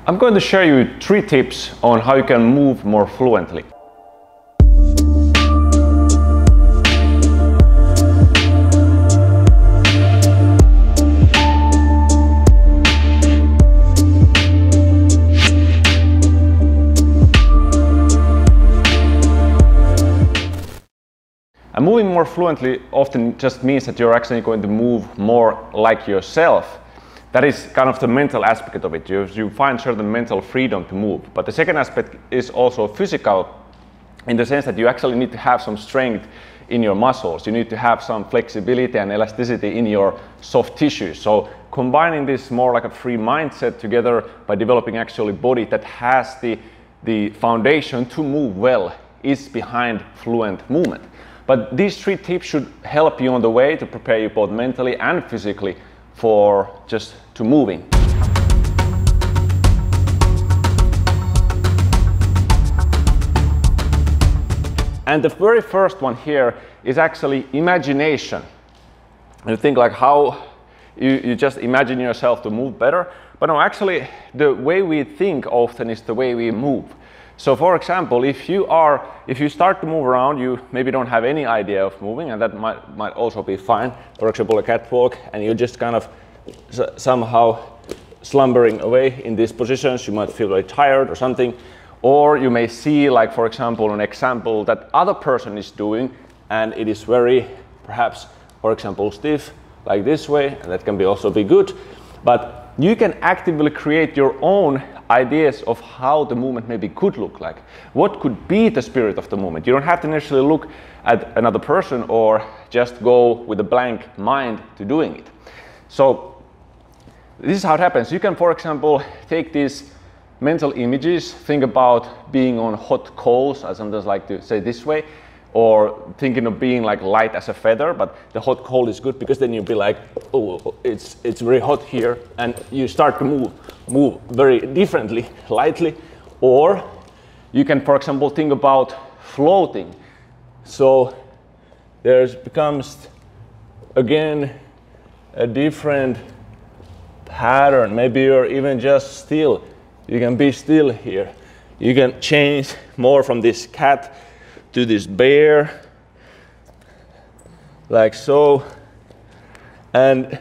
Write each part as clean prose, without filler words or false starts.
I'm going to share you 3 tips on how you can move more fluently. And moving more fluently often just means that you're actually going to move more like yourself. That is kind of the mental aspect of it. You find certain mental freedom to move. But the second aspect is also physical, in the sense that you actually need to have some strength in your muscles. You need to have some flexibility and elasticity in your soft tissues. So combining this more like a free mindset together by developing actually a body that has the foundation to move well is behind fluent movement. But these 3 tips should help you on the way to prepare you both mentally and physically for just to moving. And the very first one here is actually imagination. You think like how you just imagine yourself to move better, but no, actually the way we think often is the way we move. So for example, if you start to move around, you maybe don't have any idea of moving, and that might also be fine. For example, a catwalk, and you're just kind of somehow slumbering away in these positions. You might feel very tired or something. Or you may see, like for example, an example that other person is doing, and it is very, perhaps, for example, stiff, like this way, and that can also be good. But you can actively create your own ideas of how the movement maybe could look like. What could be the spirit of the movement? You don't have to necessarily look at another person or just go with a blank mind to doing it. So this is how it happens. You can, for example, take these mental images, think about being on hot coals, I sometimes like to say this way, or thinking of being like light as a feather, but the hot coal is good because then you'll be like, oh, it's very hot here, and you start to move very differently, lightly. Or you can, for example, think about floating. So there becomes again a different pattern. Maybe you're even just still. You can be still here. You can change more from this cat to this bear, like so. And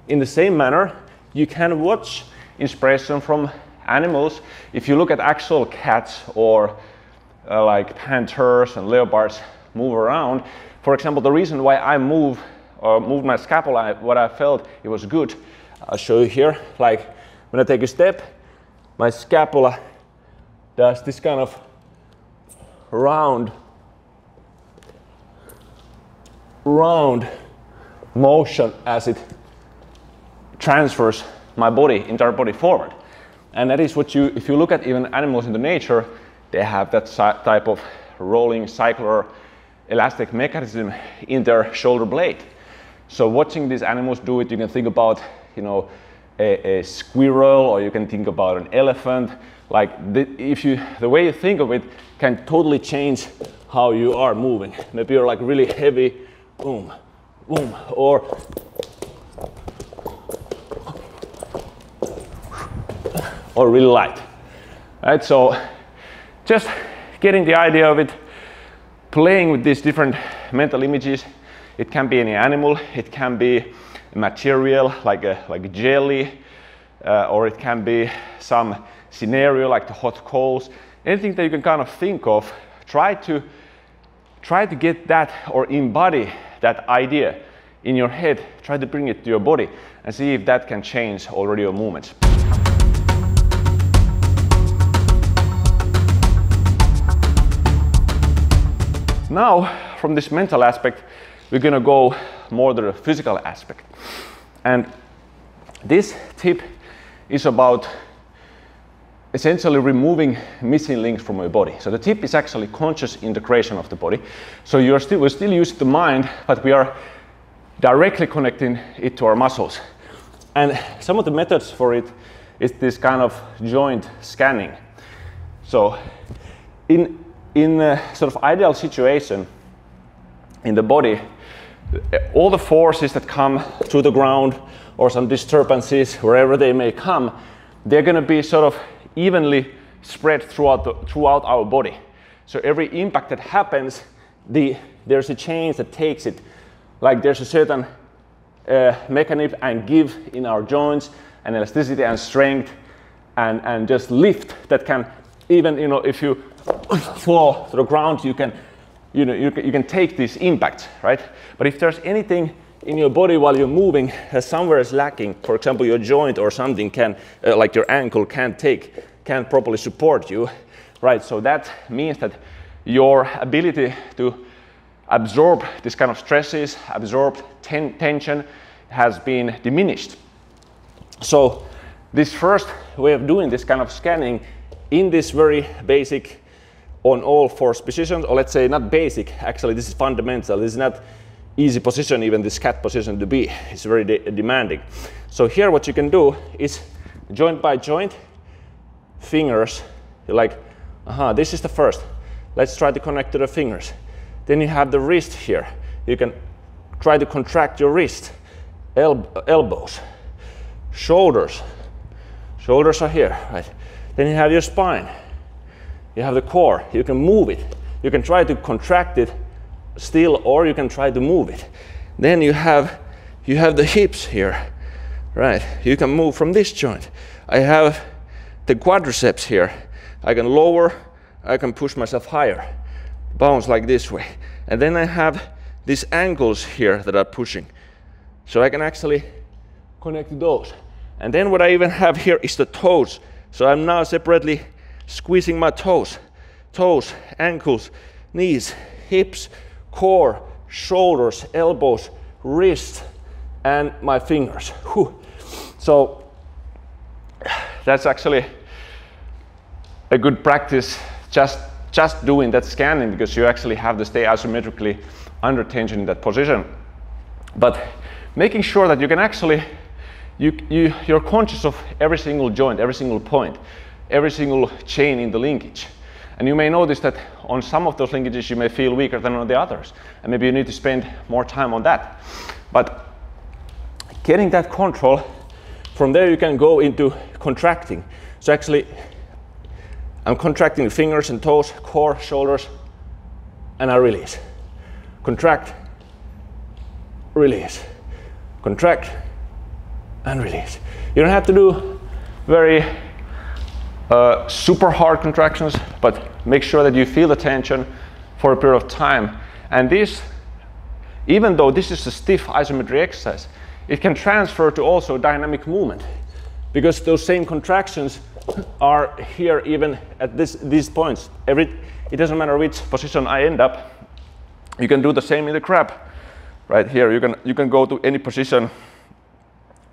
in the same manner, you can watch inspiration from animals. If you look at actual cats or like panthers and leopards move around, for example, the reason why I moved my scapula, what I felt it was good, I'll show you here. Like when I take a step, my scapula does this kind of round motion as it transfers my entire body forward. And that is what if you look at even animals in the nature, they have that type of rolling cycler elastic mechanism in their shoulder blade. So watching these animals do it, you can think about, you know, a squirrel, or you can think about an elephant. Like the way you think of it can totally change how you are moving. Maybe you're like really heavy, boom, boom, or really light. Right? So just getting the idea of it, playing with these different mental images. It can be any animal, it can be material like a jelly, or it can be some scenario like the hot coals. Anything that you can kind of think of, try to get that or embody that idea in your head. Try to bring it to your body and see if that can change already your movements. Now, from this mental aspect, we're gonna go more to the physical aspect. And this tip is about essentially removing missing links from your body. So the tip is actually conscious integration of the body. So we're still using the mind, but we are directly connecting it to our muscles. And some of the methods for it is this kind of joint scanning. So in a sort of ideal situation in the body, all the forces that come to the ground or some disturbances, wherever they may come, they're going to be sort of evenly spread throughout our body. So every impact that happens, there's a change that takes it. Like there's a certain mechanism and give in our joints and elasticity and strength and just lift that can, even, you know, if you fall to the ground, you can, you know, you can take these impacts, right? But if there's anything in your body while you're moving somewhere is lacking, for example, your joint or something can, like your ankle can't properly support you, right? So that means that your ability to absorb this kind of stresses, absorb tension has been diminished. So this first way of doing this kind of scanning in this very basic on all fours positions, or let's say not basic, actually this is fundamental. This is not easy position, even this cat position to be. It's very demanding. So here what you can do is joint by joint, fingers, you're like, this is the first. Let's try to connect to the fingers. Then you have the wrist here. You can try to contract your wrist, elbows, shoulders. Shoulders are here, right? Then you have your spine. You have the core. You can move it. You can try to contract it still, or you can try to move it. Then you have the hips here, right? You can move from this joint. I have the quadriceps here. I can lower, I can push myself higher, bounce like this way. And then I have these ankles here that are pushing. So I can actually connect to those. And then what I even have here is the toes. So I'm now separately squeezing my toes, ankles, knees, hips, core, shoulders, elbows, wrists, and my fingers. Whew. So that's actually a good practice, just doing that scanning, because you actually have to stay isometrically under tension in that position. But making sure that you can actually, you're conscious of every single joint, every single point, every single chain in the linkage. And you may notice that on some of those linkages you may feel weaker than on the others. And maybe you need to spend more time on that. But getting that control, from there you can go into contracting. So actually, I'm contracting the fingers and toes, core, shoulders, and I release. Contract, release. Contract, and release. You don't have to do very super hard contractions, but make sure that you feel the tension for a period of time. And this, even though this is a stiff isometry exercise, it can transfer to also dynamic movement, because those same contractions are here even at these points. It doesn't matter which position I end up. You can do the same in the crab. Right here, you can go to any position,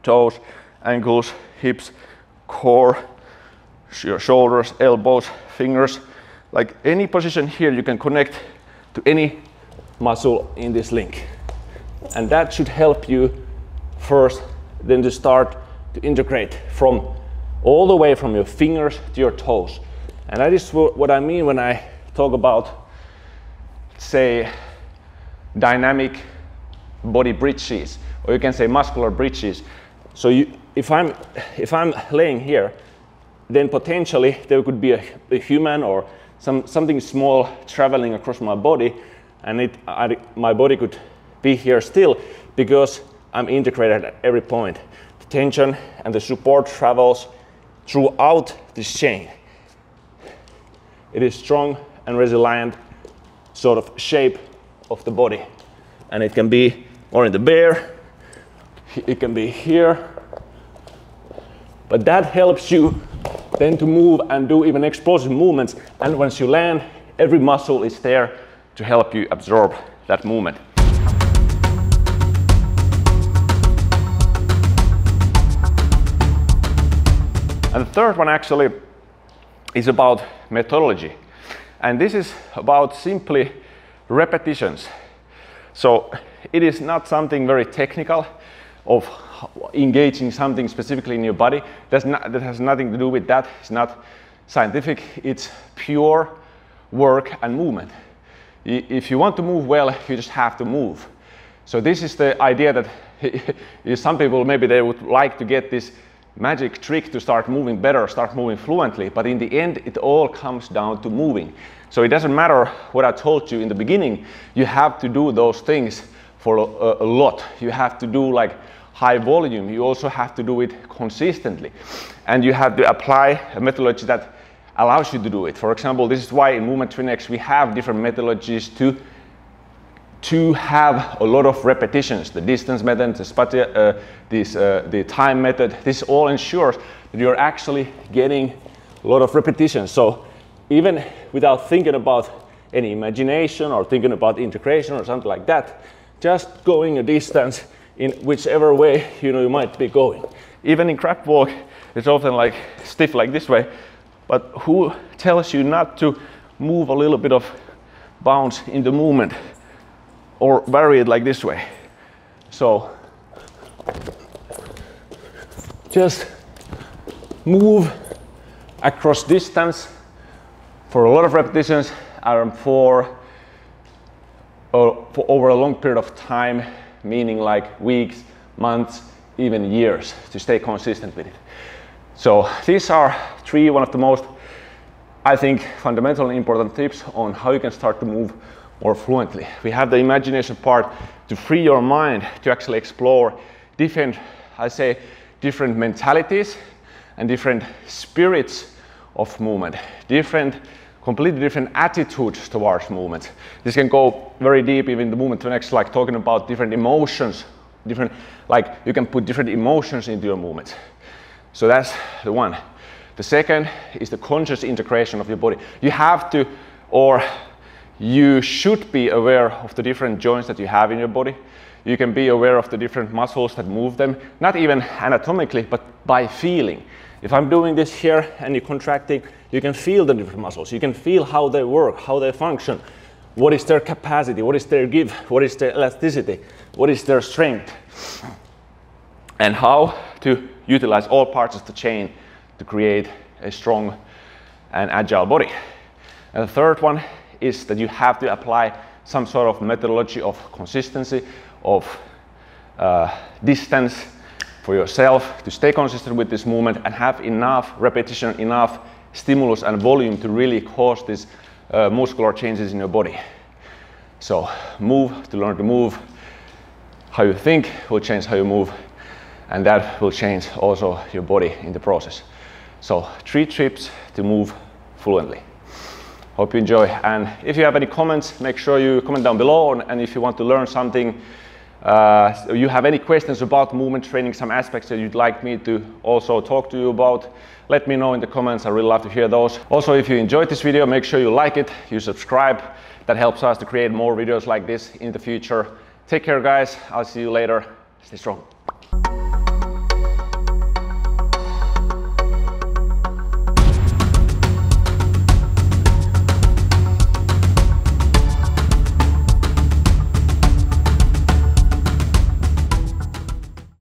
toes, ankles, hips, core, your shoulders, elbows, fingers. Like any position here, you can connect to any muscle in this link. And that should help you first, then to start to integrate from all the way from your fingers to your toes. And that is what I mean when I talk about, say, dynamic body bridges, or you can say muscular bridges. So if I'm laying here, then potentially there could be a human or something small traveling across my body, and my body could be here still because I'm integrated at every point. The tension and the support travels throughout this chain. It is strong and resilient sort of shape of the body, and it can be more in the bear, it can be here, but that helps you then to move and do even explosive movements. And once you land, every muscle is there to help you absorb that movement. And the third one actually is about methodology. And this is about simply repetitions. So it is not something very technical of engaging something specifically in your body. That has nothing to do with that. It's not scientific. It's pure work and movement. If you want to move well, you just have to move. So this is the idea that some people, maybe they would like to get this magic trick to start moving better, start moving fluently, but in the end it all comes down to moving. So it doesn't matter what I told you in the beginning, you have to do those things for a lot. You have to do like high volume, you also have to do it consistently, and you have to apply a methodology that allows you to do it. For example, this is why in Movement Training X we have different methodologies to have a lot of repetitions. The distance method, the time method, this all ensures that you're actually getting a lot of repetitions. So even without thinking about any imagination or thinking about integration or something like that, just going a distance in whichever way you might be going. Even in crab walk, it's often like stiff like this way, but who tells you not to move a little bit of bounce in the movement or vary it like this way? So just move across distance for a lot of repetitions and for over a long period of time, meaning like weeks, months, even years, to stay consistent with it. So these are one of the most, I think, fundamental and important tips on how you can start to move more fluently. We have the imagination part to free your mind to actually explore different, different mentalities and different spirits of movement, completely different attitudes towards movement. This can go very deep even in the movement to next, like talking about different emotions, like you can put different emotions into your movement. So that's the one. The second is the conscious integration of your body. You have to, or you should be aware of the different joints that you have in your body. You can be aware of the different muscles that move them, not even anatomically, but by feeling. If I'm doing this here and you're contracting, you can feel the different muscles. You can feel how they work, how they function. What is their capacity? What is their give? What is their elasticity? What is their strength? And how to utilize all parts of the chain to create a strong and agile body. And the third one is that you have to apply some sort of methodology of consistency, of distance for yourself to stay consistent with this movement and have enough repetition, enough stimulus and volume to really cause these muscular changes in your body. So move to learn to move. How you think will change how you move, and that will change also your body in the process. So 3 tips to move fluently. Hope you enjoy, and if you have any comments, make sure you comment down below, and if you want to learn something, you have any questions about movement training, some aspects that you'd like me to also talk to you about, let me know in the comments. I really love to hear those. Also, if you enjoyed this video, make sure you like it, you subscribe. That helps us to create more videos like this in the future. Take care, guys. I'll see you later. Stay strong.